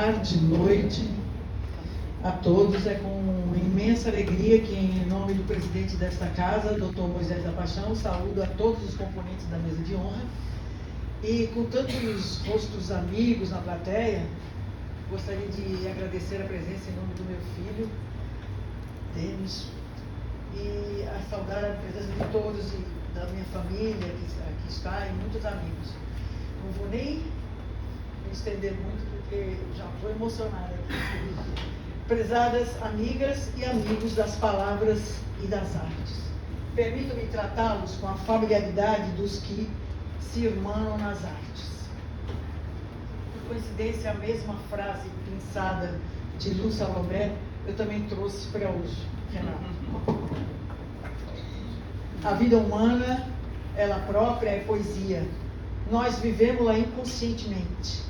tarde, noite a todos. É com imensa alegria que, em nome do presidente desta casa, Dr. Moisés da Paixão, saúdo a todos os componentes da mesa de honra. E com tantos rostos amigos na plateia, gostaria de agradecer a presença em nome do meu filho, Denis, e a saudar a presença de todos e da minha família que aqui está e muitos amigos. Não vou nem me estender muito porque já estou emocionada aqui. Prezadas amigas e amigos das palavras e das artes, permitam-me tratá-los com a familiaridade dos que se irmanam nas artes. Por coincidência, a mesma frase pensada de Lu Salomé eu também trouxe para hoje, Renato. A vida humana, ela própria, é poesia. Nós vivemos-la inconscientemente,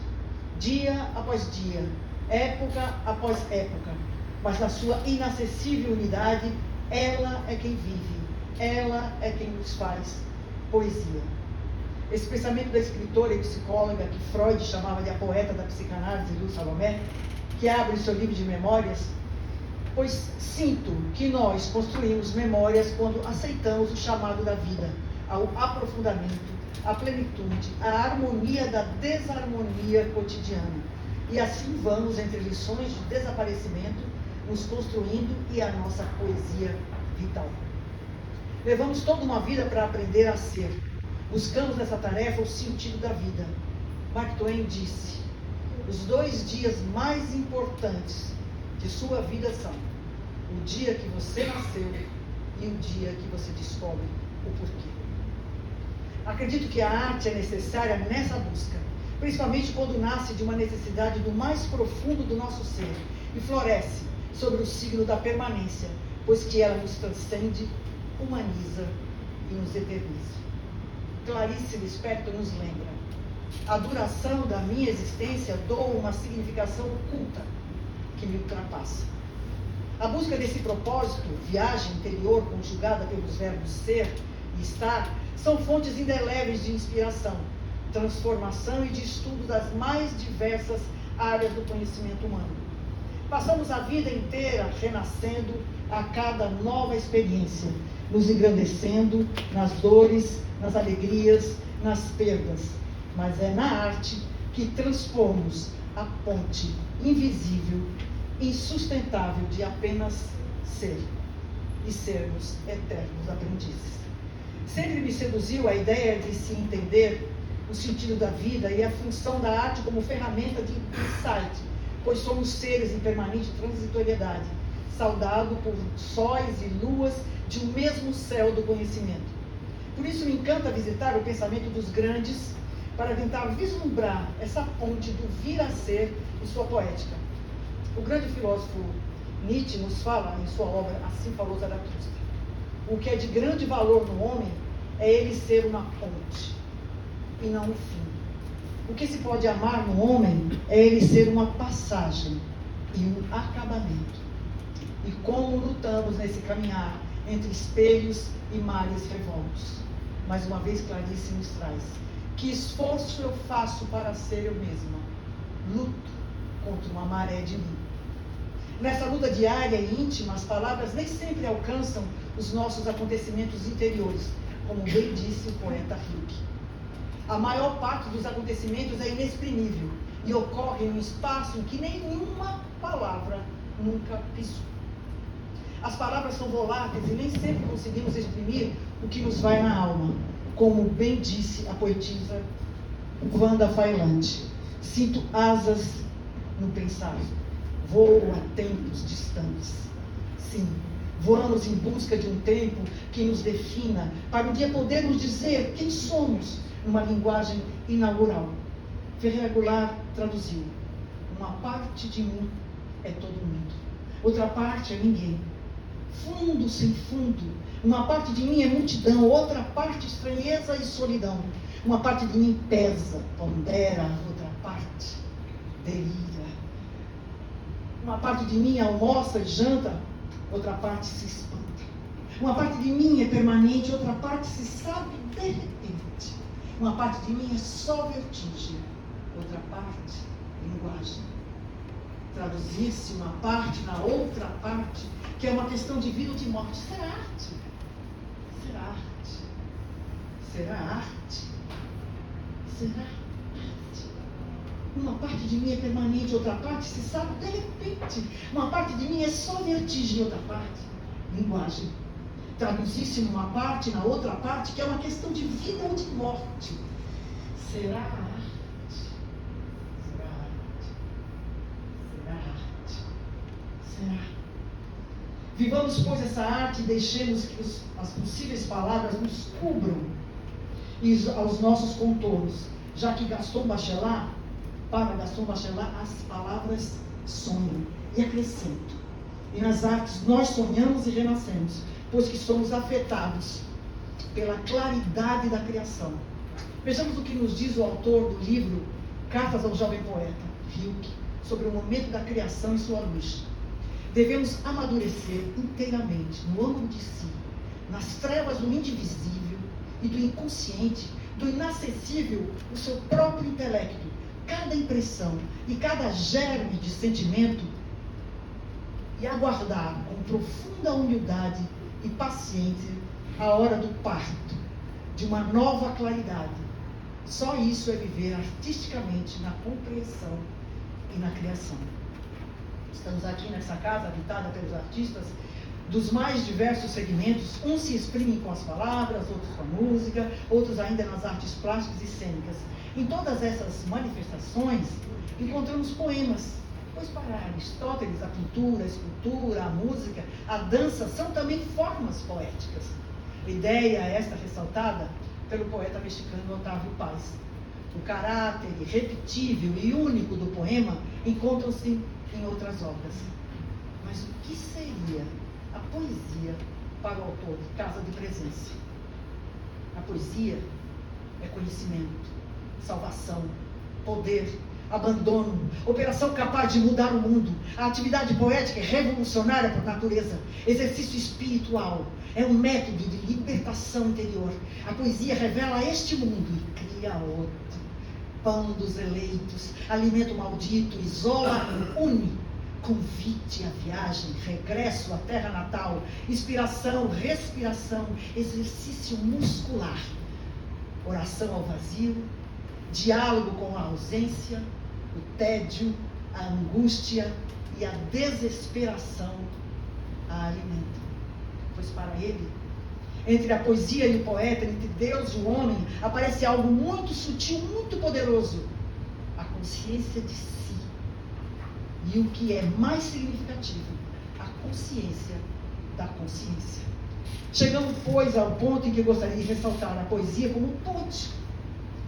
dia após dia, época após época, mas na sua inacessível unidade, ela é quem vive, ela é quem nos faz poesia. Esse pensamento da escritora e psicóloga que Freud chamava de a poeta da psicanálise, Lu Salomé, que abre seu livro de memórias, pois sinto que nós construímos memórias quando aceitamos o chamado da vida ao aprofundamento, à plenitude, à harmonia da desarmonia cotidiana. E assim vamos, entre lições de desaparecimento, nos construindo e a nossa poesia vital. Levamos toda uma vida para aprender a ser. Buscamos nessa tarefa o sentido da vida. Mark Twain disse: os 2 dias mais importantes de sua vida são o dia que você nasceu e o dia que você descobre o porquê. Acredito que a arte é necessária nessa busca, principalmente quando nasce de uma necessidade do mais profundo do nosso ser e floresce sobre o signo da permanência, pois que ela nos transcende, humaniza e nos eterniza. Clarice Lispector nos lembra: a duração da minha existência doa uma significação oculta que me ultrapassa. A busca desse propósito, viagem interior conjugada pelos verbos ser e estar, são fontes indeléveis de inspiração, transformação e de estudo das mais diversas áreas do conhecimento humano. Passamos a vida inteira renascendo a cada nova experiência, nos engrandecendo nas dores, nas alegrias, nas perdas. Mas é na arte que transpomos a ponte invisível, insustentável de apenas ser e sermos eternos aprendizes. Sempre me seduziu a ideia de se entender o sentido da vida e a função da arte como ferramenta de insight, pois somos seres em permanente transitoriedade, saudados por sóis e luas de um mesmo céu do conhecimento. Por isso me encanta visitar o pensamento dos grandes para tentar vislumbrar essa ponte do vir a ser em sua poética. O grande filósofo Nietzsche nos fala em sua obra Assim Falou Zaratustra: o que é de grande valor no homem é ele ser uma ponte e não um fim. O que se pode amar no homem é ele ser uma passagem e um acabamento. E como lutamos nesse caminhar entre espelhos e mares revoltos. Mais uma vez Clarice nos traz: que esforço eu faço para ser eu mesma? Luto contra uma maré de mim. Nessa luta diária e íntima, as palavras nem sempre alcançam os nossos acontecimentos interiores, como bem disse o poeta Rilke. A maior parte dos acontecimentos é inexprimível e ocorre em um espaço em que nenhuma palavra nunca pisou. As palavras são voláteis e nem sempre conseguimos exprimir o que nos vai na alma, como bem disse a poetisa Wanda Failante: sinto asas no pensar, voo a tempos distantes. Sim, voamos em busca de um tempo que nos defina, para um dia podermos dizer quem somos, numa linguagem inaugural. Ferreira Goulart traduziu: uma parte de mim é todo mundo, outra parte é ninguém. Fundo sem fundo, uma parte de mim é multidão, outra parte estranheza e solidão. Uma parte de mim pesa, pondera, outra parte delira. Uma parte de mim almoça e janta, outra parte se espanta. Uma parte de mim é permanente, outra parte se sabe de repente. Uma parte de mim é só vertigem, outra parte, linguagem. traduzir-se uma parte na outra parte, que é uma questão de vida ou de morte. Será arte? Será arte? Será arte? Será arte? Uma parte de mim é permanente, outra parte se sabe de repente. Uma parte de mim é só vertigem, outra parte, linguagem. Traduzir-se numa parte, na outra parte, que é uma questão de vida ou de morte. Será arte? Será arte? Será arte? Será? Vivamos, pois, essa arte e deixemos que as possíveis palavras nos cubram aos nossos contornos, já que para Gaston Bachelard, as palavras sonham e acrescentam. E nas artes nós sonhamos e renascemos, pois que somos afetados pela claridade da criação. Vejamos o que nos diz o autor do livro Cartas ao Jovem Poeta, Hilke, sobre o momento da criação e sua luz. Devemos amadurecer inteiramente no âmago de si, nas trevas do indivisível e do inconsciente, do inacessível, o seu próprio intelecto, cada impressão e cada germe de sentimento, e aguardar com profunda humildade e paciência a hora do parto, de uma nova claridade. Só isso é viver artisticamente na compreensão e na criação. Estamos aqui nessa casa habitada pelos artistas dos mais diversos segmentos. Uns se exprimem com as palavras, outros com a música, outros ainda nas artes plásticas e cênicas. Em todas essas manifestações, encontramos poemas, pois para Aristóteles a pintura, a escultura, a música, a dança são também formas poéticas. Ideia esta ressaltada pelo poeta mexicano Otávio Paz. O caráter irrepetível e único do poema encontram-se em outras obras. Mas o que seria a poesia para o autor de Casa de Presença? A poesia é conhecimento, salvação, poder, abandono, operação capaz de mudar o mundo. A atividade poética é revolucionária por natureza, exercício espiritual, é um método de libertação interior. A poesia revela este mundo e cria outro. Pão dos eleitos, alimento maldito, isola, une. Convite à viagem, regresso à terra natal, inspiração, respiração, exercício muscular, oração ao vazio, diálogo com a ausência, o tédio, a angústia e a desesperação a alimentam. Pois para ele, entre a poesia e o poeta, entre Deus e o homem, aparece algo muito sutil, muito poderoso: a consciência de si. E o que é mais significativo, a consciência da consciência. Chegamos, pois, ao ponto em que gostaria de ressaltar a poesia como ponte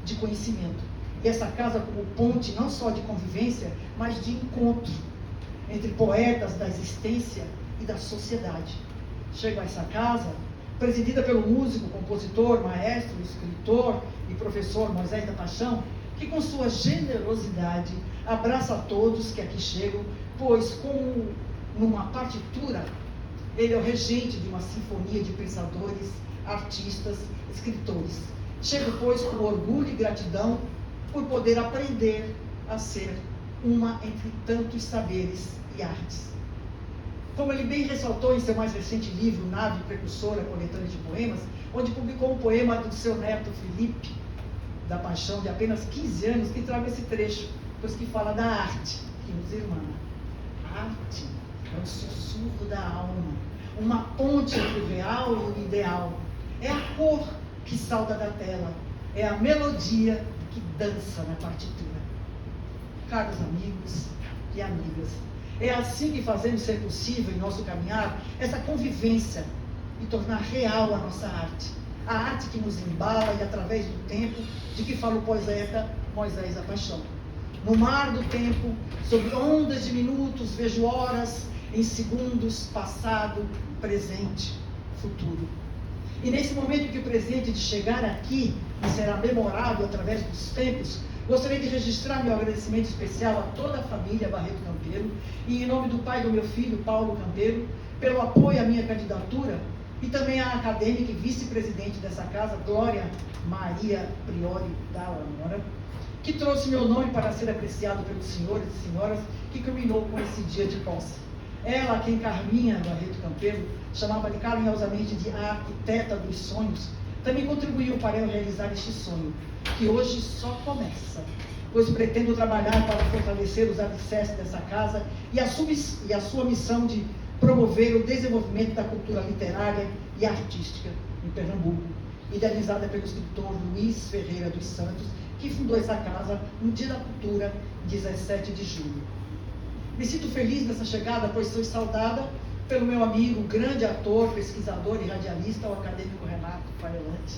de conhecimento. E essa casa como ponte não só de convivência, mas de encontro entre poetas da existência e da sociedade. Chego a essa casa, presidida pelo músico, compositor, maestro, escritor e professor Moisés da Paixão, que com sua generosidade abraça a todos que aqui chegam, pois como numa partitura, ele é o regente de uma sinfonia de pensadores, artistas, escritores. Chego, pois, com orgulho e gratidão por poder aprender a ser uma entre tantos saberes e artes. Como ele bem ressaltou em seu mais recente livro, Nave Precursora, coletânea de poemas, onde publicou um poema do seu neto Felipe da Paixão, de apenas 15 anos, que traga esse trecho, pois que fala da arte, que nos irmana. A arte é o sussurro da alma, uma ponte entre o real e o ideal. É a cor que salta da tela, é a melodia que dança na partitura. Caros amigos e amigas, é assim que fazemos ser possível em nosso caminhar essa convivência e tornar real a nossa arte. A arte que nos embala e através do tempo, de que fala o poeta Moisés da Paixão. No mar do tempo, sobre ondas de minutos, vejo horas em segundos, passado, presente, futuro. E nesse momento que o presente de chegar aqui e será memorável através dos tempos, gostaria de registrar meu agradecimento especial a toda a família Barreto Campeiro e em nome do pai do meu filho, Paulo Campeiro, pelo apoio à minha candidatura e também à acadêmica e vice-presidente dessa casa, Glória Maria Priori da Amora, que trouxe meu nome para ser apreciado pelos senhores e senhoras, que culminou com esse dia de posse. Ela, a quem Carminha Barreto Campelo chamava carinhosamente de a arquiteta dos sonhos, também contribuiu para eu realizar este sonho, que hoje só começa, pois pretendo trabalhar para fortalecer os alicerces dessa casa e a sua missão de promover o desenvolvimento da cultura literária e artística em Pernambuco, idealizada pelo escritor Luiz Ferreira dos Santos, que fundou essa casa no Dia da Cultura, 17 de julho. Me sinto feliz nessa chegada, pois sou saudada pelo meu amigo, grande ator, pesquisador e radialista, o acadêmico Renato Faelante,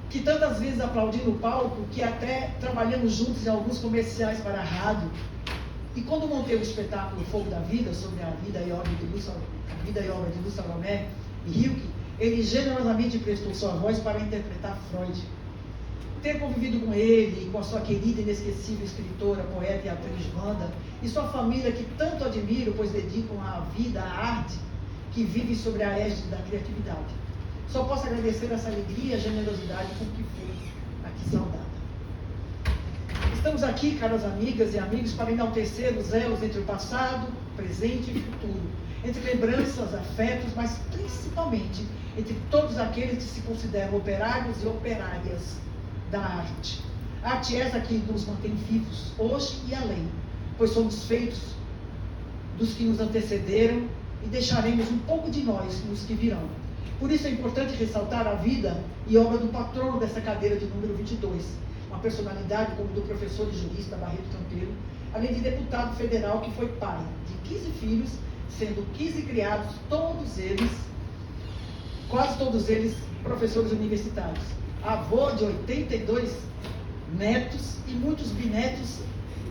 que tantas vezes aplaudi no palco, que até trabalhamos juntos em alguns comerciais para a rádio. E quando montei o espetáculo Fogo da Vida, sobre a vida e obra de Lúcia Salomé e Hilke, ele generosamente prestou sua voz para interpretar Freud. Ter convivido com ele e com a sua querida e inesquecível escritora, poeta e atriz Wanda, e sua família, que tanto admiro, pois dedicam a vida, a arte, que vive sobre a égide da criatividade. Só posso agradecer essa alegria e generosidade com que fui aqui saudada. Estamos aqui, caras amigas e amigos, para enaltecer os elos entre o passado, presente e futuro, entre lembranças, afetos, mas principalmente entre todos aqueles que se consideram operários e operárias da arte. A arte essa que nos mantém vivos, hoje e além, pois somos feitos dos que nos antecederam e deixaremos um pouco de nós nos que virão. Por isso é importante ressaltar a vida e obra do patrono dessa cadeira de número 22, uma personalidade como do professor e jurista Barreto Campelo, além de deputado federal que foi pai de 15 filhos, sendo 15 criados, quase todos eles professores universitários, avô de 82 netos e muitos bisnetos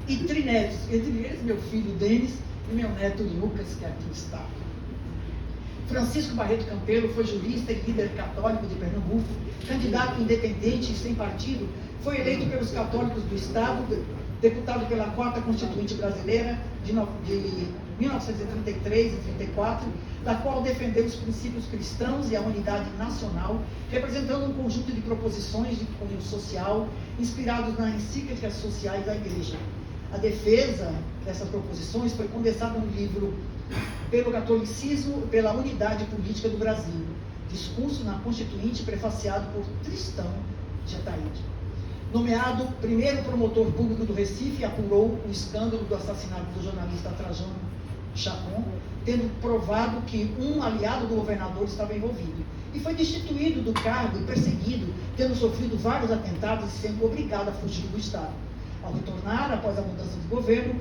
e trinetos, entre eles meu filho Denis e meu neto Lucas, que aqui está. Francisco Barreto Campelo foi jurista e líder católico de Pernambuco, candidato independente e sem partido, foi eleito pelos católicos do Estado, deputado pela 4ª Constituinte Brasileira de 1933 e 34, da qual defendeu os princípios cristãos e a unidade nacional, representando um conjunto de proposições de cunho social, inspirados nas encíclicas sociais da Igreja. A defesa dessas proposições foi condensada no livro Pelo Catolicismo e pela Unidade Política do Brasil, discurso na Constituinte prefaciado por Tristão de Ataíde. Nomeado primeiro promotor público do Recife, apurou o escândalo do assassinato do jornalista Trajano Chacon, tendo provado que um aliado do governador estava envolvido. E foi destituído do cargo e perseguido, tendo sofrido vários atentados e sendo obrigado a fugir do Estado. Ao retornar, após a mudança de governo,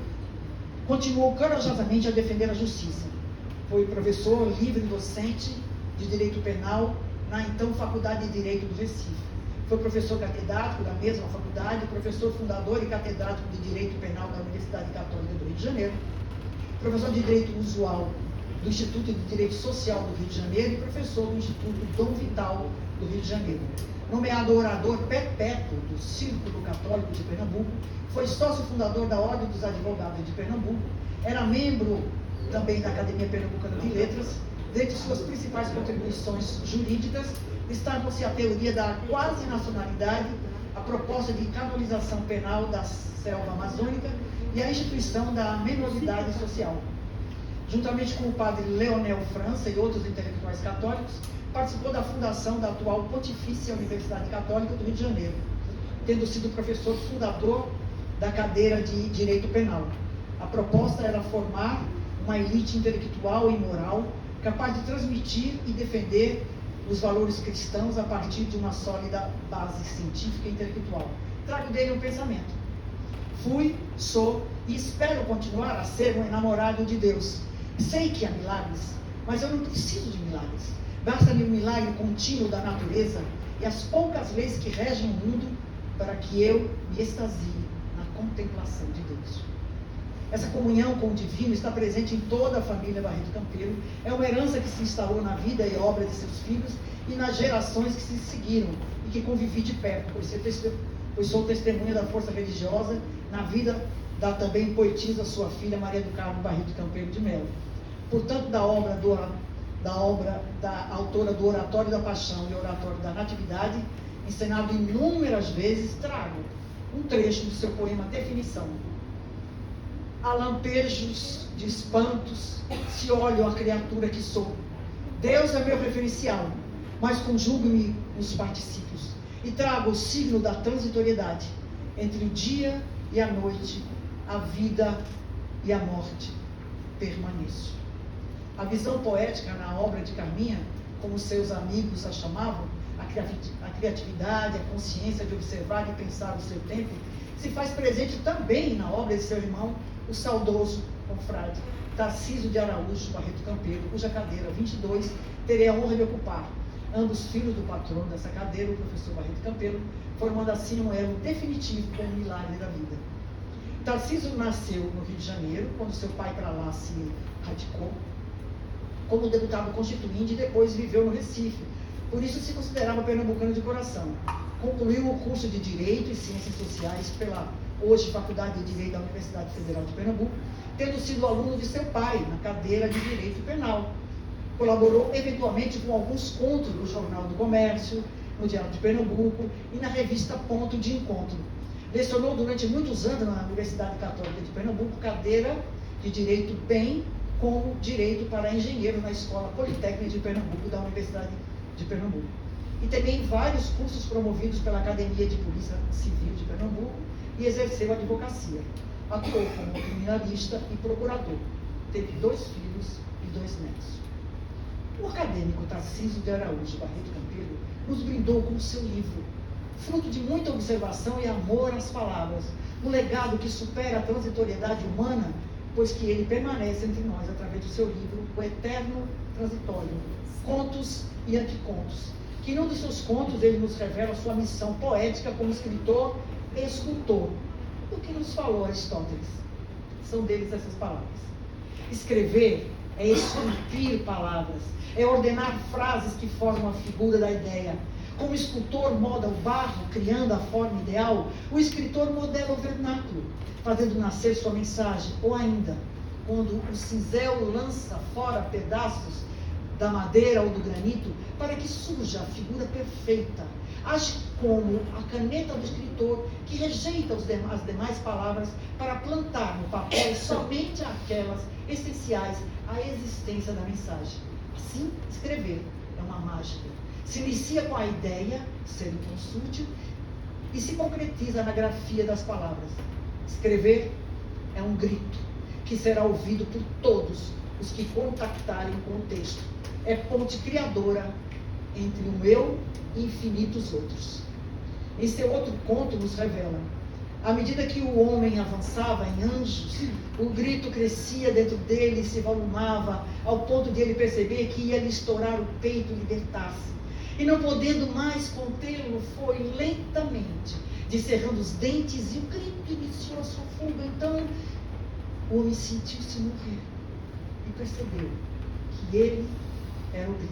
continuou corajosamente a defender a justiça. Foi professor livre docente de Direito Penal na então Faculdade de Direito do Recife. Foi professor catedrático da mesma faculdade, professor fundador e catedrático de Direito Penal da Universidade Católica do Rio de Janeiro, professor de Direito Usual do Instituto de Direito Social do Rio de Janeiro e professor do Instituto Dom Vital do Rio de Janeiro. Nomeado orador perpétuo do Círculo Católico de Pernambuco, foi sócio fundador da Ordem dos Advogados de Pernambuco, era membro também da Academia Pernambucana de Letras. Dentre suas principais contribuições jurídicas, destacam-se a teoria da quase nacionalidade, a proposta de canonização penal da selva amazônica e a instituição da menoridade social. Juntamente com o padre Leonel França e outros intelectuais católicos, participou da fundação da atual Pontifícia Universidade Católica do Rio de Janeiro, tendo sido professor fundador da cadeira de Direito Penal. A proposta era formar uma elite intelectual e moral capaz de transmitir e defender os valores cristãos a partir de uma sólida base científica e intelectual. Trago dele um pensamento. Fui, sou e espero continuar a ser um enamorado de Deus. Sei que há milagres, mas eu não preciso de milagres. Basta-me um milagre contínuo da natureza e as poucas leis que regem o mundo para que eu me extasie na contemplação de Deus. Essa comunhão com o divino está presente em toda a família Barreto Campelo. É uma herança que se instalou na vida e obra de seus filhos e nas gerações que se seguiram e que convivi de perto, pois sou testemunha da força religiosa na vida da também poetisa sua filha Maria do Carmo Barreto Campelo de Melo. Portanto, da obra da autora do Oratório da Paixão e Oratório da Natividade, encenado inúmeras vezes, trago um trecho do seu poema Definição. Há lampejos de espantos, se olho a criatura que sou. Deus é meu referencial, mas conjugo-me nos particípios e trago o signo da transitoriedade entre o dia e a noite, a vida e a morte. Permaneço. A visão poética na obra de Carminha, como seus amigos a chamavam, a criatividade, a consciência de observar e pensar o seu tempo, se faz presente também na obra de seu irmão, o saudoso confrade Tarcísio de Araújo Barreto Campeiro, cuja cadeira 22 terei a honra de ocupar. Ambos filhos do patrono dessa cadeira, o professor Barreto Campeiro, formando assim um elo definitivo com o milagre da vida. Tarcísio nasceu no Rio de Janeiro, quando seu pai para lá se radicou, como deputado constituinte, e depois viveu no Recife. Por isso se considerava pernambucano de coração. Concluiu o curso de Direito e Ciências Sociais pela hoje Faculdade de Direito da Universidade Federal de Pernambuco, tendo sido aluno de seu pai na cadeira de Direito Penal. Colaborou eventualmente com alguns contos no Jornal do Comércio, no Diário de Pernambuco e na revista Ponto de Encontro. Lecionou durante muitos anos na Universidade Católica de Pernambuco, cadeira de Direito bem como Direito para Engenheiro na Escola Politécnica de Pernambuco, da Universidade de Pernambuco. E também vários cursos promovidos pela Academia de Polícia Civil de Pernambuco e exerceu a advocacia. Atuou como criminalista e procurador. Teve 2 filhos e 2 netos. O acadêmico Tarcísio de Araújo Barreto Campeiro nos brindou com o seu livro, fruto de muita observação e amor às palavras, um legado que supera a transitoriedade humana, pois que ele permanece entre nós através do seu livro O Eterno Transitório, Contos e Anticontos, que num dos seus contos ele nos revela sua missão poética como escritor e escultor. O que nos falou Aristóteles? São deles essas palavras. Escrever é esculpir palavras, é ordenar frases que formam a figura da ideia. Como o escultor molda o barro, criando a forma ideal, o escritor modela o vernáculo, fazendo nascer sua mensagem. Ou ainda, quando o cinzel lança fora pedaços da madeira ou do granito, para que surja a figura perfeita. Age como a caneta do escritor, que rejeita as demais palavras para plantar no papel somente aquelas essenciais à existência da mensagem. Assim, escrever é uma mágica. Se inicia com a ideia, sendo consútil, e se concretiza na grafia das palavras. Escrever é um grito que será ouvido por todos os que contactarem com o texto. É ponte criadora entre um eu e infinitos outros. Em seu outro conto nos revela: à medida que o homem avançava em anjos, o grito crescia dentro dele e se volumava, ao ponto de ele perceber que ia lhe estourar o peito e libertar-se. E não podendo mais contê-lo, foi lentamente descerrando os dentes, e o grito iniciou a sua fuga. Então o homem sentiu-se morrer e percebeu que ele era o grito.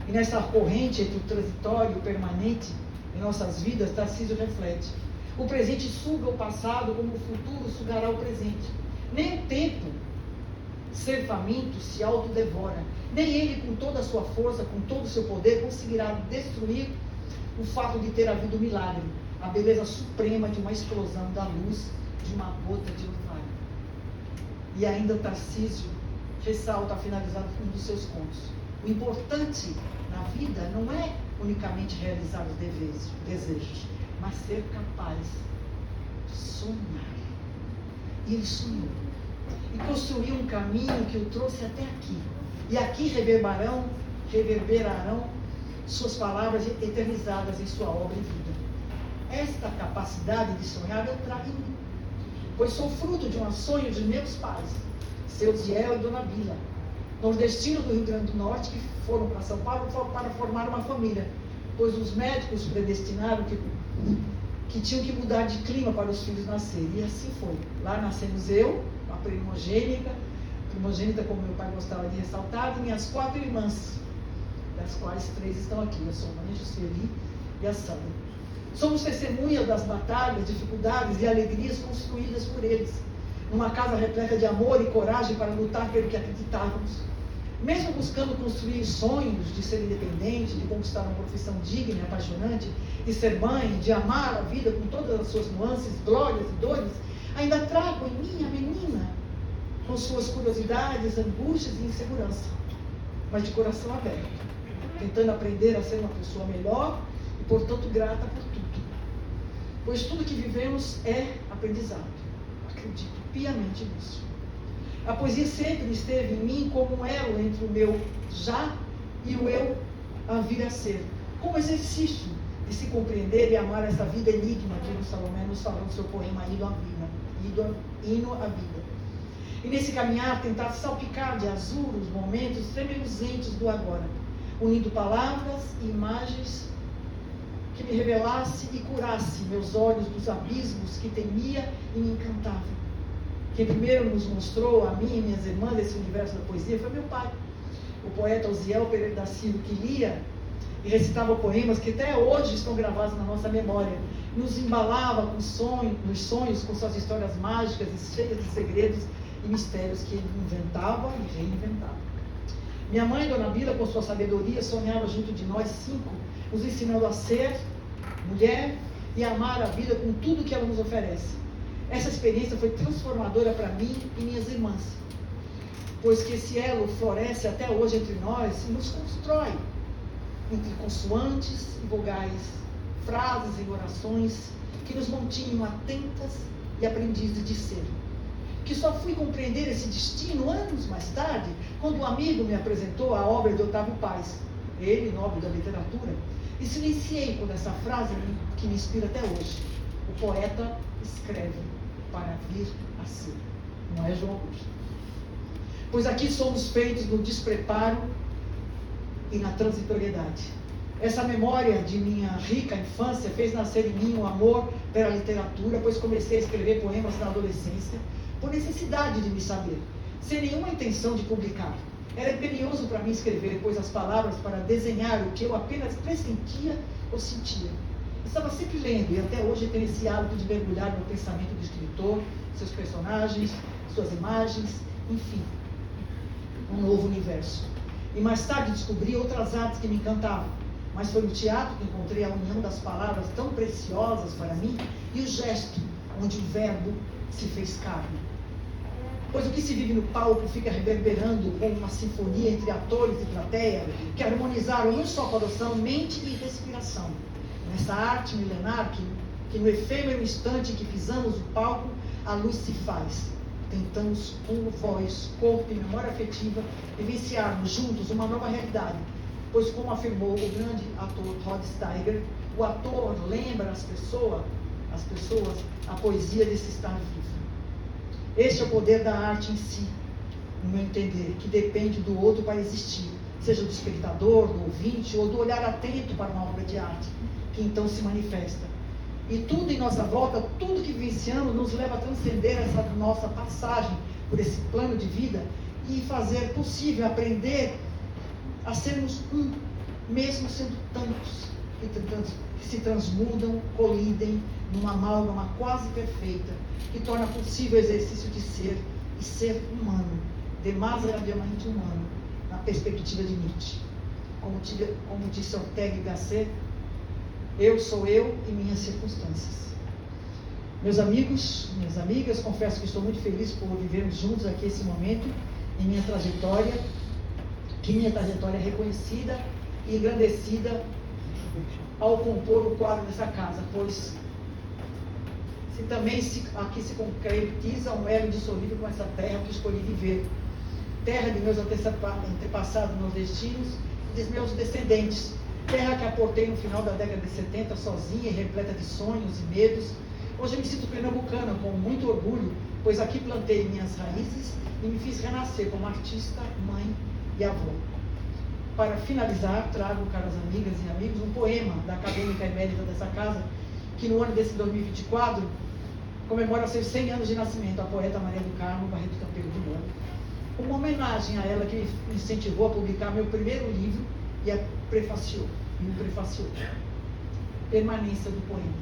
E nessa corrente entre o transitório e o permanente em nossas vidas, Tarcísio reflete: o presente suga o passado como o futuro sugará o presente. Nem o tempo, ser faminto, se autodevora. Nem ele, com toda a sua força, com todo o seu poder, conseguirá destruir o fato de ter havido um milagre, a beleza suprema de uma explosão da luz de uma gota de orvalho. E ainda Tarcísio ressalta, a finalizar um dos seus contos: o importante na vida não é unicamente realizar os desejos, mas ser capaz de sonhar. E ele sonhou. E construiu um caminho que o trouxe até aqui. E aqui reverberarão suas palavras eternizadas em sua obra e vida. Esta capacidade de sonhar eu trago em mim, pois sou fruto de um sonho de meus pais, seu Ziel e Dona Bila, nordestinos do Rio Grande do Norte, que foram para São Paulo para formar uma família, pois os médicos predestinaram que tinham que mudar de clima para os filhos nascerem. E assim foi. Lá nascemos eu, a primogênita, como meu pai gostava de ressaltar, e minhas 4 irmãs, das quais 3 estão aqui. Eu sou a Maria Jusceli e a Sandra. Somos testemunhas das batalhas, dificuldades e alegrias construídas por eles, numa casa repleta de amor e coragem para lutar pelo que acreditávamos. Mesmo buscando construir sonhos de ser independente, de conquistar uma profissão digna e apaixonante, de ser mãe, de amar a vida com todas as suas nuances, glórias e dores, ainda trago em mim a menina, com suas curiosidades, angústias e insegurança, mas de coração aberto, tentando aprender a ser uma pessoa melhor e, portanto, grata por tudo. Pois tudo que vivemos é aprendizado. Acredito piamente nisso. A poesia sempre esteve em mim como um elo entre o meu já e o eu a vir a ser, como exercício de se compreender e amar essa vida enigma que o Salomé nos falou no seu poema Hino à Vida. E nesse caminhar tentar salpicar de azul os momentos tremeluzentes do agora, unindo palavras e imagens que me revelasse e curasse meus olhos dos abismos que temia e me encantava. Quem primeiro nos mostrou, a mim e minhas irmãs, esse universo da poesia foi meu pai, o poeta Osiel Pereira da Silva, que lia e recitava poemas que até hoje estão gravados na nossa memória. Nos embalava nos sonhos, com suas histórias mágicas e cheias de segredos e mistérios que ele inventava e reinventava. Minha mãe, Dona Bila, com sua sabedoria, sonhava junto de nós 5, nos ensinando a ser mulher e a amar a vida com tudo que ela nos oferece. Essa experiência foi transformadora para mim e minhas irmãs, pois que esse elo floresce até hoje entre nós e nos constrói, entre consoantes e vogais, frases e orações que nos mantinham atentas e aprendizes de ser. Que só fui compreender esse destino anos mais tarde, quando um amigo me apresentou a obra de Otávio Paz, ele, nobre da literatura, e silenciei quando essa frase que me inspira até hoje. O poeta escreve para vir a ser. Não é João Augusto. Pois aqui somos feitos no despreparo e na transitoriedade. Essa memória de minha rica infância fez nascer em mim um amor pela literatura, pois comecei a escrever poemas na adolescência, por necessidade de me saber, sem nenhuma intenção de publicar. Era imperioso para mim escrever, pois as palavras para desenhar o que eu apenas pressentia ou sentia. Estava sempre lendo e até hoje tenho esse hábito de mergulhar no pensamento do escritor, seus personagens, suas imagens, enfim, um novo universo. E mais tarde descobri outras artes que me encantavam, mas foi no teatro que encontrei a união das palavras tão preciosas para mim e o gesto, onde o verbo se fez carne. Pois o que se vive no palco fica reverberando como uma sinfonia entre atores e plateia, que harmonizaram não só coração, mente e respiração. Nessa arte milenar que no efêmero instante que pisamos o palco, a luz se faz. Tentamos, com voz, corpo e memória afetiva, vivenciarmos juntos uma nova realidade. Pois, como afirmou o grande ator Rod Steiger, o ator lembra às pessoas a poesia desse estar vivo. Este é o poder da arte em si, no meu entender, que depende do outro para existir, seja do espectador, do ouvinte ou do olhar atento para uma obra de arte, que então se manifesta. E tudo em nossa volta, tudo que vivenciamos, nos leva a transcender essa nossa passagem por esse plano de vida e fazer possível aprender a sermos um, mesmo sendo tantos, que se transmudam, colidem numa amálgama quase perfeita, que torna possível o exercício de ser e ser humano, demasiadamente humano, na perspectiva de Nietzsche. Como disse Ortega y Gasset, eu sou eu e minhas circunstâncias. Meus amigos, minhas amigas, confesso que estou muito feliz por vivermos juntos aqui esse momento em minha trajetória, que minha trajetória é reconhecida e engrandecida ao compor o quadro dessa casa, pois aqui se concretiza um elo indissolúvel com essa terra que escolhi viver, terra de meus antepassados nordestinos e dos meus descendentes, terra que aportei no final da década de 70, sozinha e repleta de sonhos e medos. Hoje eu me sinto pernambucana, com muito orgulho, pois aqui plantei minhas raízes e me fiz renascer como artista, mãe e avó. Para finalizar, trago, caras amigas e amigos, um poema da acadêmica emérita dessa casa, que no ano desse 2024 comemora seus 100 anos de nascimento, a poeta Maria do Carmo Barreto Campelo de Moura. Uma homenagem a ela que me incentivou a publicar meu primeiro livro e me prefaciou. Permanência do poema.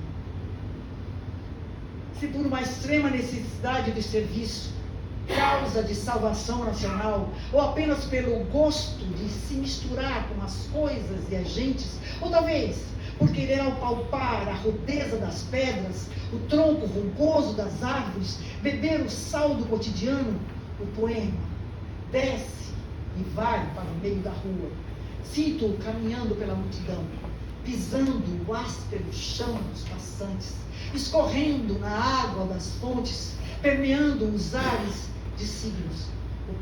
Se por uma extrema necessidade de serviço, causa de salvação nacional, ou apenas pelo gosto de se misturar com as coisas e as gentes, ou talvez por querer apalpar a rudeza das pedras, o tronco rugoso das árvores, beber o sal do cotidiano, o poema desce e vai para o meio da rua. Sinto-o caminhando pela multidão, pisando o áspero chão dos passantes, escorrendo na água das fontes, permeando os ares de signos. O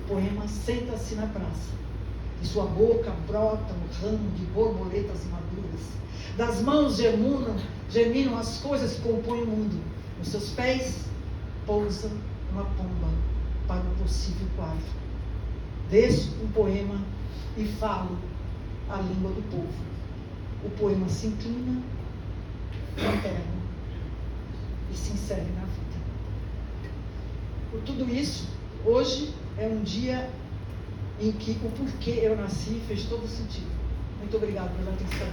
poema senta-se na praça. De sua boca brota um ramo de borboletas maduras. Das mãos germinam as coisas que compõem o mundo. Nos seus pés pousa uma pomba para um possível quadro. Desço um poema e falo a língua do povo. O poema se inclina na terra e se insere na vida. Por tudo isso, hoje é um dia em que o porquê eu nasci fez todo sentido. Muito obrigado pela atenção.